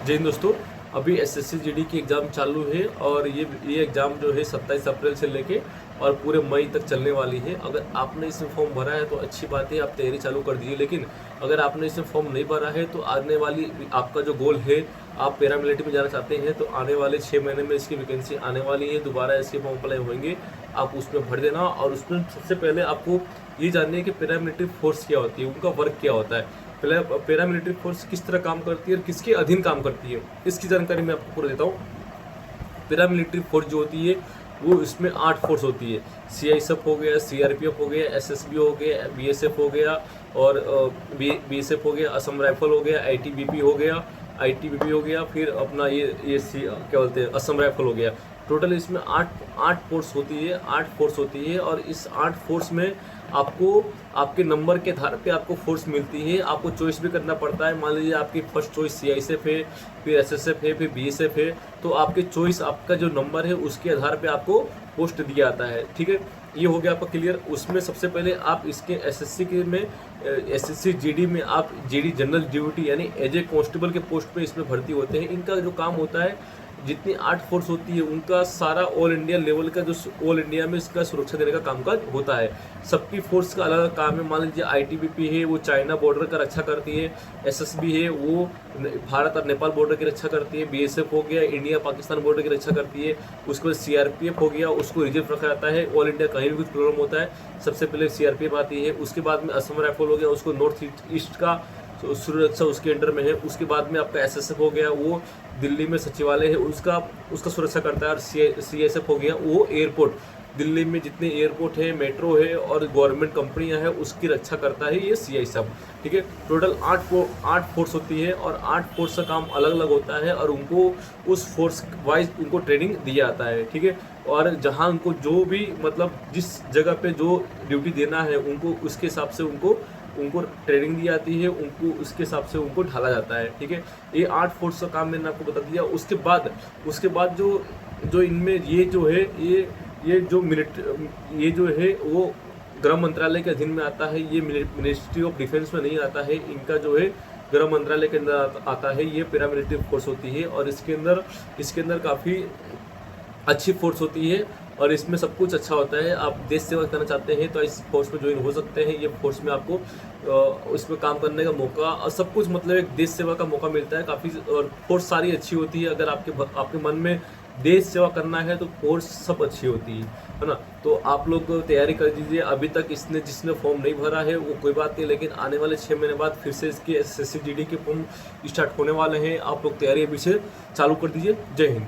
जय हिंद दोस्तों। अभी एसएससी जीडी की एग्ज़ाम चालू है और ये एग्ज़ाम जो है 27 अप्रैल से लेके और पूरे मई तक चलने वाली है। अगर आपने इसमें फॉर्म भरा है तो अच्छी बात है, आप तैयारी चालू कर दीजिए। लेकिन अगर आपने इसमें फॉर्म नहीं भरा है तो आने वाली आपका जो गोल है, आप पैरामिलिट्री में जाना चाहते हैं तो आने वाले 6 महीने में इसकी वैकेंसी आने वाली है। दोबारा इसके फॉर्म अप्लाई होंगे, आप उसमें भर देना। और उसमें सबसे पहले आपको ये जानना है कि पैरामिलिट्री फोर्स क्या होती है, उनका वर्क क्या होता है, पैरामिलिट्री फोर्स किस तरह काम करती है और किसके अधीन काम करती है, इसकी जानकारी मैं आपको पूरा देता हूँ। पैरामिलिट्री फोर्स जो होती है वो इसमें 8 फोर्स होती है। सीआईएसएफ हो गया, सीआरपीएफ हो गया, एसएसबी हो गया, बीएसएफ हो गया और बीएसएफ हो गया, असम राइफल हो गया, आईटीबीपी हो गया, फिर अपना ये क्या बोलते हैं, असम राइफल हो गया। टोटल इसमें आठ फोर्स होती है, 8 फोर्स होती है। और इस 8 फोर्स में आपको आपके नंबर के आधार पे आपको फोर्स मिलती है। आपको चॉइस भी करना पड़ता है। मान लीजिए आपकी फर्स्ट चॉइस सीआईएसएफ है, फिर एसएसएफ है, फिर बीएसएफ है, तो आपके चॉइस आपका जो नंबर है उसके आधार पे आपको पोस्ट दिया जाता है। ठीक है, ये हो गया आपका क्लियर। उसमें सबसे पहले आप इसके एसएससी के में एसएससी जीडी में आप जीडी जनरल ड्यूटी यानी एज ए कांस्टेबल के पोस्ट पे इसमें भर्ती होते हैं। इनका जो काम होता है, जितनी 8 फोर्स होती है उनका सारा ऑल इंडिया लेवल का, जो ऑल इंडिया में इसका सुरक्षा देने का कामकाज होता है। सबकी फोर्स का अलग अलग काम है। मान लीजिए आईटीबीपी है, वो चाइना बॉर्डर का रक्षा करती है। एसएसबी है, वो भारत और नेपाल बॉर्डर की रक्षा करती है। बीएसएफ हो गया, इंडिया पाकिस्तान बॉर्डर की रक्षा करती है। उसके बाद सीआरपीएफ हो गया, उसको रिजर्व रखा जाता है। ऑल इंडिया कहीं भी कुछ प्रॉब्लम होता है सबसे पहले सीआरपीएफ आती है। उसके बाद में असम राइफल हो गया, उसको नॉर्थ ईस्ट का सुरक्षा उसके अंडर में है। उसके बाद में आपका एसएसएफ हो गया, वो दिल्ली में सचिवालय है उसका सुरक्षा करता है। और सीएसएफ हो गया, वो एयरपोर्ट, दिल्ली में जितने एयरपोर्ट है, मेट्रो है और गवर्नमेंट कंपनियां हैं उसकी रक्षा करता है ये सीआईएसएफ। ठीक है, टोटल 8 फोर्स होती है और 8 फोर्स का काम अलग अलग होता है और उनको उस फोर्स वाइज उनको ट्रेनिंग दिया जाता है। ठीक है, और जहां उनको जो भी मतलब जिस जगह पे जो ड्यूटी देना है उनको उसके हिसाब से उनको ट्रेनिंग दी जाती है, उनको उसके हिसाब से उनको ढाला जाता है। ठीक है, ये 8 फोर्स का काम मैंने आपको बता दिया। उसके बाद जो इनमें ये जो है ये जो है वो गृह मंत्रालय के अधीन में आता है। ये मिनिस्ट्री ऑफ डिफेंस में नहीं आता है। इनका जो है गृह मंत्रालय के अंदर आता है। ये पैरामिलिट्री फोर्स होती है और इसके अंदर काफ़ी अच्छी फोर्स होती है और इसमें सब कुछ अच्छा होता है। आप देश सेवा करना चाहते हैं तो इस फोर्स में ज्वाइन हो सकते हैं। ये फोर्स में आपको इसमें काम करने का मौका और सब कुछ मतलब एक देश सेवा का मौका मिलता है काफ़ी। और फोर्स सारी अच्छी होती है। अगर आपके मन में देश सेवा करना है तो फोर्स सब अच्छी होती है ना। तो आप लोग तैयारी कर दीजिए। अभी तक जिसने फॉर्म नहीं भरा है वो कोई बात नहीं, लेकिन आने वाले 6 महीने बाद फिर से इसके एसएससी जीडी के फॉर्म स्टार्ट होने वाले हैं। आप लोग तैयारी अभी से चालू कर दीजिए। जय हिंद।